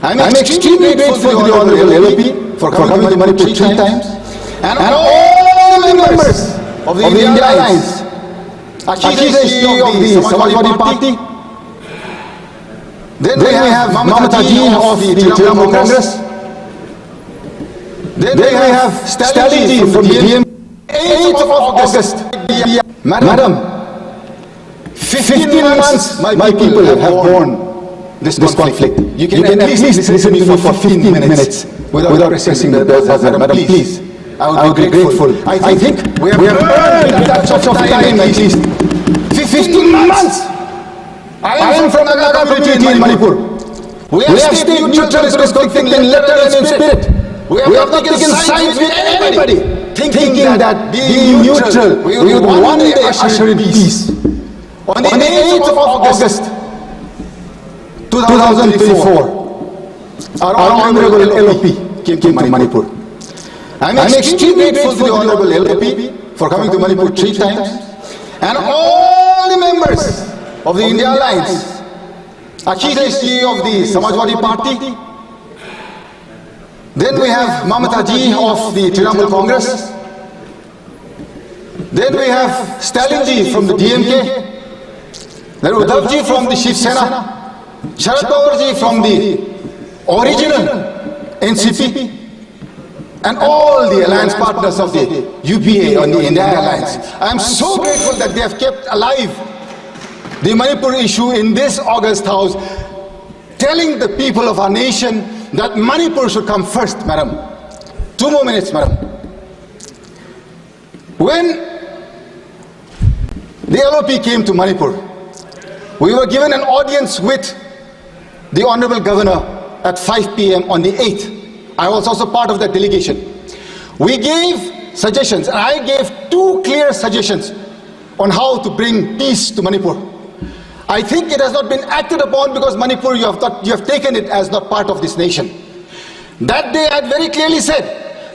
I'm extremely grateful to the Honorable LOP for coming to Manipur 3 times, and all the members of the India Alliance, Akhilesh of the Samajwadi Party. Then we have Mamata ji of the Trinamool Congress. Then we have Stalin ji from the DMK. 8th of August, Madam, 15 months my people have borne this conflict. You can at least listen to me for 15 minutes without pressing the buzzer. Madam, please. I would be grateful. I think we have earned that sort of time at least. 15 months. I am from Naga community in Manipur. We have stayed neutral to this conflict in letter and in spirit. We have not taken sides with anybody, thinking that being neutral, we would one day usher in peace. On the 8th of August, 2024, our Honorable LOP came to Manipur. I'm extremely grateful to the Honorable LOP for coming to Manipur 3 times, and all the members of the India Alliance, Akhilesh ji of the Samajwadi Party. Then we have Mamata ji of the Trinamool Congress. Then we have Stalin ji from the DMK. Then Uddhav ji from the Shiv Sena. Sharad Pawar ji from the original NCP. And all the alliance partners of the UPA on the India Alliance. I am so grateful that they have kept alive the Manipur issue in this August House, telling the people of our nation that Manipur should come first, madam. 2 more minutes, madam. When the LOP came to Manipur, we were given an audience with the Honorable Governor at 5 p.m. on the 8th. I was also part of that delegation. We gave suggestions, and I gave 2 clear suggestions on how to bring peace to Manipur. I think it has not been acted upon because Manipur, you have taken it as not part of this nation. That day I had very clearly said,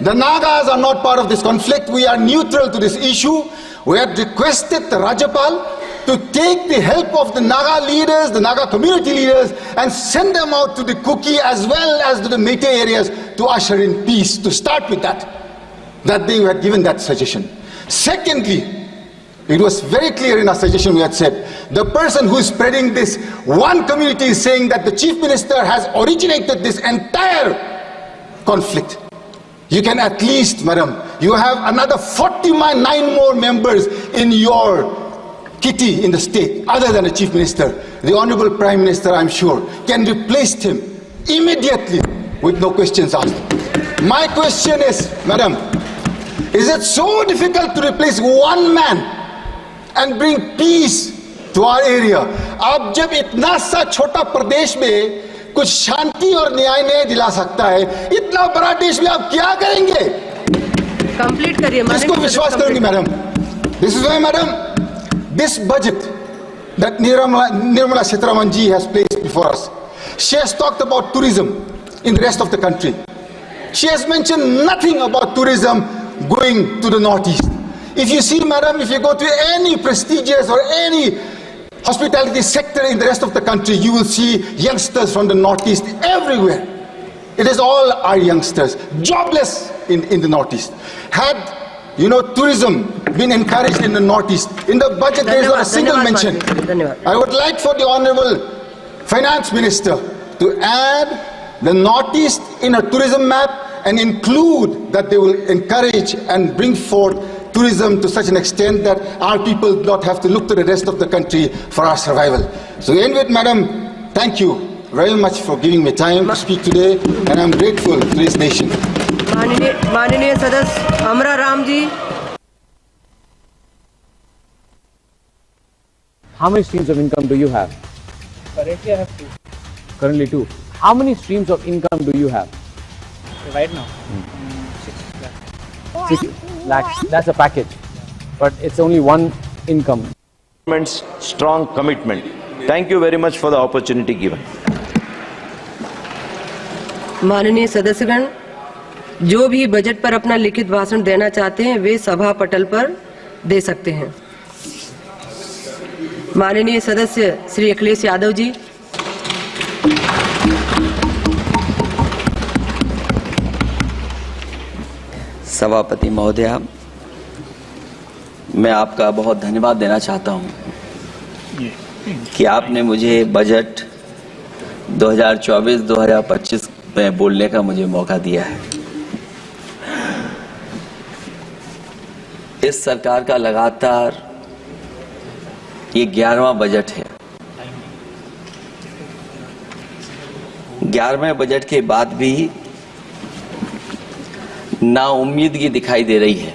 the Nagas are not part of this conflict. We are neutral to this issue. We had requested the Rajapal to take the help of the Naga leaders, the Naga community leaders, and send them out to the Kuki as well as to the Meitei areas to usher in peace, to start with that. That day we had given that suggestion. Secondly, it was very clear in our suggestion we had said, the person who is spreading this, one community is saying that the Chief Minister has originated this entire conflict. You can at least, madam, you have another 49 more members in your kitty in the state, other than the Chief Minister. The Honorable Prime Minister, I'm sure, can replace him immediately with no questions asked. My question is, madam, is it so difficult to replace one man and bring peace to our area? आप जब इतना सा छोटा प्रदेश में कुछ शांति और न्याय नहीं दिला सकता है, इतना बड़ा देश में आप क्या करेंगे? कंप्लीट करिए। किसको विश्वास करेंगे, madam? This is why, madam, this budget that Nirmala Sitharaman ji has placed before us, she has talked about tourism in the rest of the country. She has mentioned nothing about tourism going to the northeast. If you see, madam, if you go to any prestigious or any hospitality sector in the rest of the country, you will see youngsters from the northeast everywhere. It is all our youngsters, jobless in the northeast. Had, tourism been encouraged in the northeast, in the budget there is not a single mention. I would like for the Honorable Finance Minister to add the northeast in a tourism map and include that they will encourage and bring forth tourism to such an extent that our people do not have to look to the rest of the country for our survival. So end with, madam, thank you very much for giving me time to speak today, and I'm grateful to this nation. माननीय सदस्य अमरा Ram ji. How many streams of income do you have? Currently I have 2. Currently 2. How many streams of income do you have? Right now, 6 lakhs. 6 lakhs. That's a package, but it's only one income. Government's strong commitment. Thank you very much for the opportunity given. माननीय सदस्यगण, जो भी budget पर अपना लिखित भाषण देना चाहते हैं वे सभा पटल पर दे सकते हैं। माननीय सदस्य श्री अखिलेश यादव जी। सभापति महोदया, मैं आपका बहुत धन्यवाद देना चाहता हूं कि आपने मुझे बजट 2024-2025 में बोलने का मुझे मौका दिया है। इस सरकार का लगातार ये 11वां बजट है। 11वें बजट के बाद भी नाउम्मीदगी दिखाई दे रही है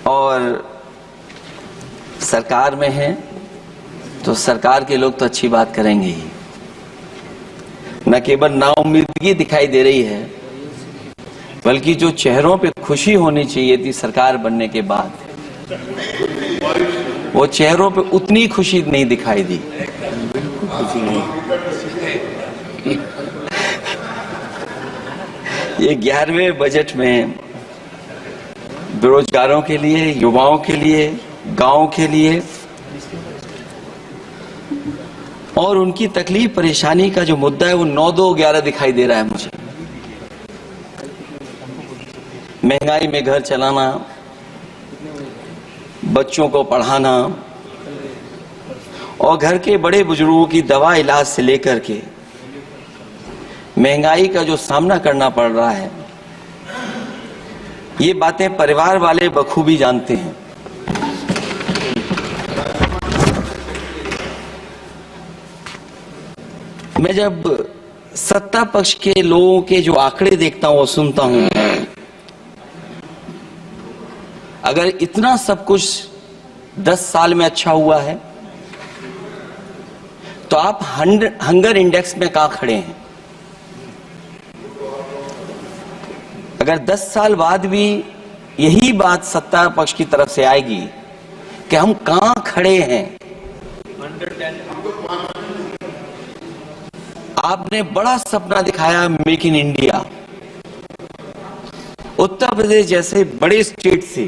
और सरकार में है तो सरकार के लोग तो अच्छी बात करेंगे ही, न केवल नाउम्मीदगी दिखाई दे रही है बल्कि जो चेहरों पे खुशी होनी चाहिए थी सरकार बनने के बाद, वो चेहरों पे उतनी खुशी नहीं दिखाई दी। ये 11वें बजट में बेरोजगारों के लिए, युवाओं के लिए, गांव के लिए और उनकी तकलीफ परेशानी का जो मुद्दा है वो 9-2-11 दिखाई दे रहा है मुझे। महंगाई में घर चलाना, बच्चों को पढ़ाना और घर के बड़े बुजुर्गों की दवा इलाज से लेकर के महंगाई का जो सामना करना पड़ रहा है, ये बातें परिवार वाले बखूबी जानते हैं। मैं जब सत्ता पक्ष के लोगों के जो आंकड़े देखता हूं और सुनता हूं, अगर इतना सब कुछ 10 साल में अच्छा हुआ है तो आप हंगर इंडेक्स में कहां खड़े हैं? अगर 10 साल बाद भी यही बात सत्ता पक्ष की तरफ से आएगी कि हम कहां खड़े हैं। आपने बड़ा सपना दिखाया make in India. Uttar Pradesh जैसे बड़े स्टेट से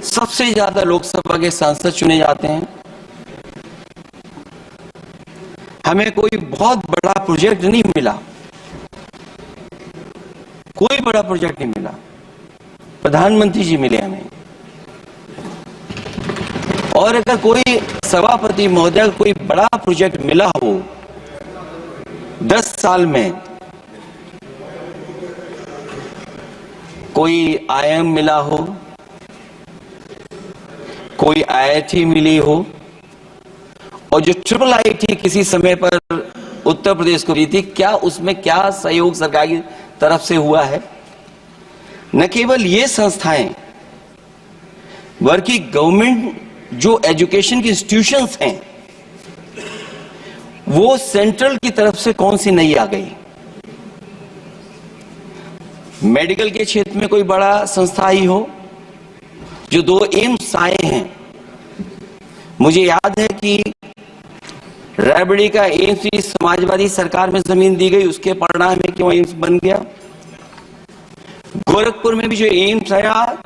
सबसे ज्यादा लोकसभा के सांसद चुने जाते हैं। हमें कोई बहुत बड़ा प्रोजेक्ट नहीं मिला, कोई बड़ा प्रोजेक्ट नहीं मिला, प्रधानमंत्री जी मिले हमें। और अगर कोई सभापति महोदय कोई बड़ा प्रोजेक्ट मिला हो 10 साल में, कोई आईआईएम मिला हो, कोई आईआईटी मिली हो और जो ट्रिपल आईटी किसी समय पर उत्तर प्रदेश को दी थी, क्या उसमें क्या सहयोग सरकार की तरफ से हुआ है? न केवल ये संस्थाएं बल्कि गवर्नमेंट जो एजुकेशन की इंस्टीट्यूशंस हैं वो सेंट्रल की तरफ से कौन सी नई आ गई? मेडिकल के क्षेत्र में कोई बड़ा संस्था ही हो? जो 2 एम्स आए हैं, मुझे याद है कि रायबरेली का एम्स भी समाजवादी सरकार में जमीन दी गई, उसके परिणाम में क्यों एम्स बन गया। गोरखपुर में भी जो एम्स आया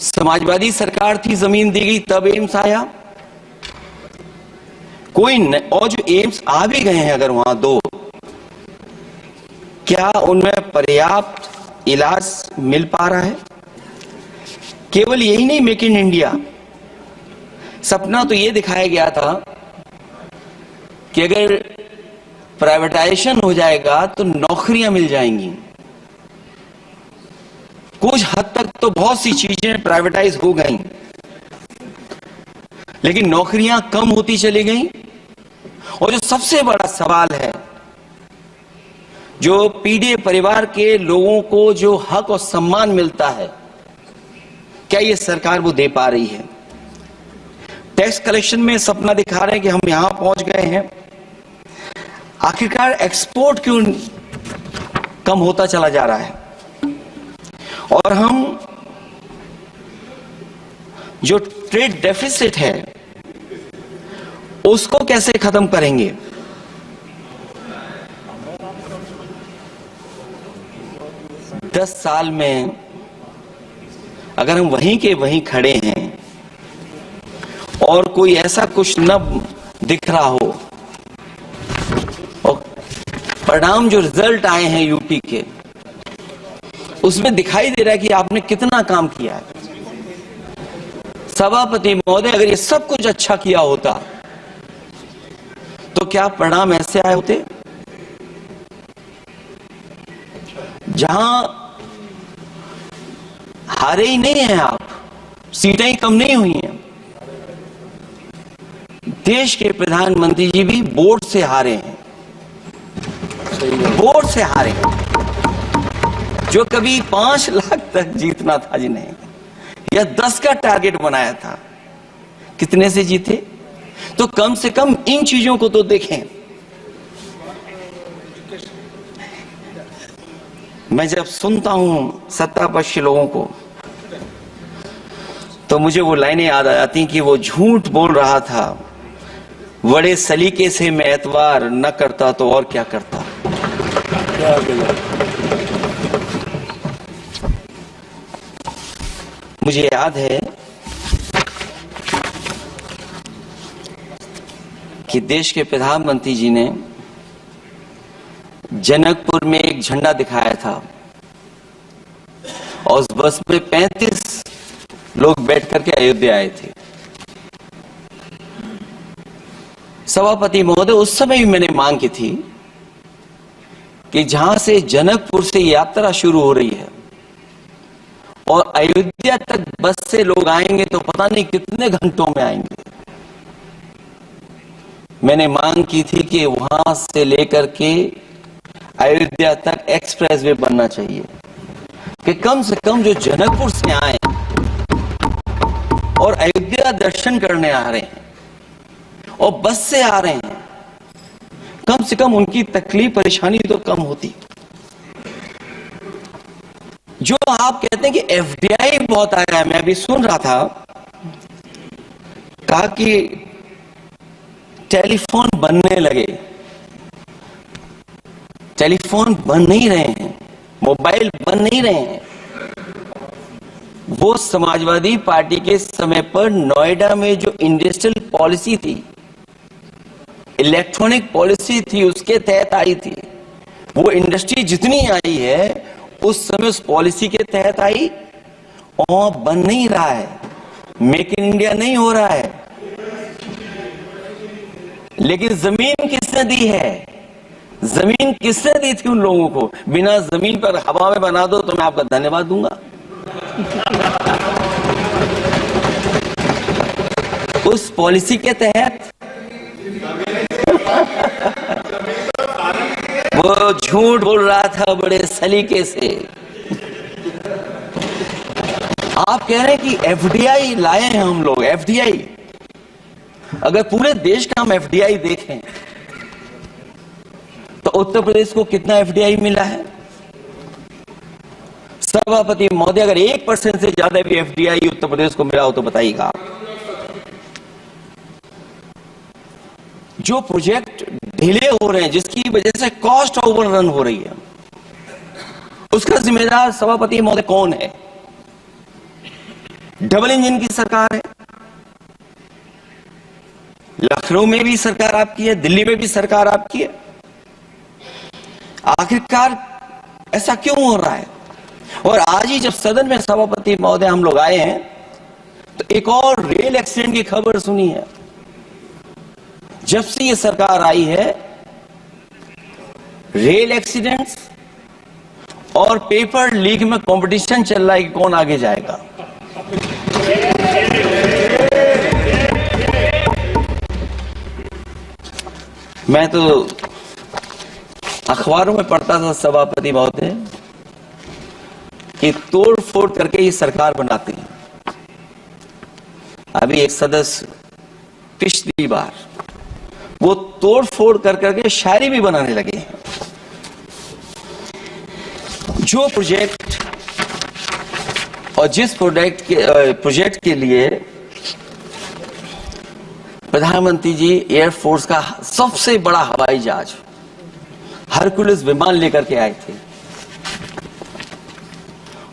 समाजवादी सरकार थी, जमीन दी गई तब एम्स आया। और जो एम्स आ भी गए हैं अगर वहां 2, क्या उनमें पर्याप्त इलाज मिल पा रहा है? केवल यही नहीं, मेक इन इंडिया सपना तो ये दिखाया गया था कि अगर प्राइवेटाइजेशन हो जाएगा तो नौकरियां मिल जाएंगी। कुछ हद तक तो बहुत सी चीजें प्राइवेटाइज हो गई, लेकिन नौकरियां कम होती चली गई। और जो सबसे बड़ा सवाल है, जो पीड़ित परिवार के लोगों को जो हक और सम्मान मिलता है, क्या ये सरकार वो दे पा रही है? टैक्स कलेक्शन में सपना दिखा रहे हैं कि हम यहां पहुंच गए हैं, आखिरकार एक्सपोर्ट क्यों कम होता चला जा रहा है? और हम जो ट्रेड डेफिसिट है उसको कैसे खत्म करेंगे? दस साल में अगर हम वहीं के वहीं खड़े हैं और कोई ऐसा कुछ न दिख रहा हो परिणाम जो रिजल्ट आए हैं यूपी के, उसमें दिखाई दे रहा है कि आपने कितना काम किया है। सभापति महोदय, अगर ये सब कुछ अच्छा किया होता तो क्या परिणाम ऐसे आए होते? जहां हारे ही नहीं हैं आप, सीटें ही कम नहीं हुई हैं। देश के प्रधानमंत्री जी भी वोट से हारे हैं, वोट से हारे हैं। जो कभी 5 लाख तक जीतना था जिन्हें, या 10 का टारगेट बनाया था, कितने से जीते? तो कम से कम इन चीजों को तो देखें। मैं जब सुनता हूं सत्तापक्ष लोगों को, तो मुझे वो लाइनें याद आ जाती कि वो झूठ बोल रहा था, बड़े सलीके से मैं एतवार न करता तो और क्या करता। मुझे याद है कि देश के प्रधानमंत्री जी ने जनकपुर में एक झंडा दिखाया था और उस बस में 35 लोग बैठ करके अयोध्या आए थे। सभापति महोदय, उस समय भी मैंने मांग की थी कि जहां से जनकपुर से यात्रा शुरू हो रही है और अयोध्या तक बस से लोग आएंगे तो पता नहीं कितने घंटों में आएंगे। मैंने मांग की थी कि वहां से लेकर के अयोध्या तक एक्सप्रेस वे बनना चाहिए, कि कम से कम जो जनकपुर से आए और अयोध्या दर्शन करने आ रहे हैं और बस से आ रहे हैं, कम से कम उनकी तकलीफ परेशानी तो कम होती। जो आप कहते हैं कि एफडीआई बहुत आया है, मैं अभी सुन रहा था, कहा कि टेलीफोन बनने लगे। टेलीफोन बन नहीं रहे हैं, मोबाइल बन नहीं रहे हैं। वो समाजवादी पार्टी के समय पर नोएडा में जो इंडस्ट्रियल पॉलिसी थी, इलेक्ट्रॉनिक पॉलिसी थी, उसके तहत आई थी। वो इंडस्ट्री जितनी आई है उस समय उस पॉलिसी के तहत आई और बन नहीं रहा है, मेक इन इंडिया नहीं हो रहा है। लेकिन जमीन किसने दी है? जमीन किसने दी थी उन लोगों को? बिना जमीन पर हवा में बना दो तो मैं आपका धन्यवाद दूंगा। उस पॉलिसी के तहत वो झूठ बोल रहा था बड़े सलीके से। आप कह रहे हैं कि एफडीआई लाए हैं हम लोग। एफडीआई, अगर पूरे देश का हम एफडीआई देखें तो उत्तर प्रदेश को कितना एफडीआई मिला है? सभापति महोदय, अगर 1% से ज्यादा भी एफडीआई उत्तर प्रदेश को मिला हो तो बताइएगा। जो प्रोजेक्ट ढीले हो रहे हैं, जिसकी वजह से कॉस्ट ओवररन हो रही है, उसका जिम्मेदार सभापति महोदय कौन है? डबल इंजन की सरकार है। लखनऊ में भी सरकार आपकी है, दिल्ली में भी सरकार आपकी है। आखिरकार ऐसा क्यों हो रहा है? और आज ही जब सदन में सभापति महोदय हम लोग आए हैं तो एक और रेल एक्सीडेंट की खबर सुनी है। जब से ये सरकार आई है, रेल एक्सीडेंट्स और पेपर लीक में कंपटीशन चल रहा है कि कौन आगे जाएगा। मैं तो अखबारों में पढ़ता था सभापति महोदय कि तोड़ फोड़ करके ये सरकार बनाती है। अभी एक सदस्य पिछली बार वो तोड़ फोड़ कर करके शायरी भी बनाने लगे हैं। जो प्रोजेक्ट और जिस प्रोजेक्ट के लिए प्रधानमंत्री जी एयरफोर्स का सबसे बड़ा हवाई जहाज हरकुलिस विमान लेकर के आए थे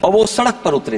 और वो सड़क पर उतरे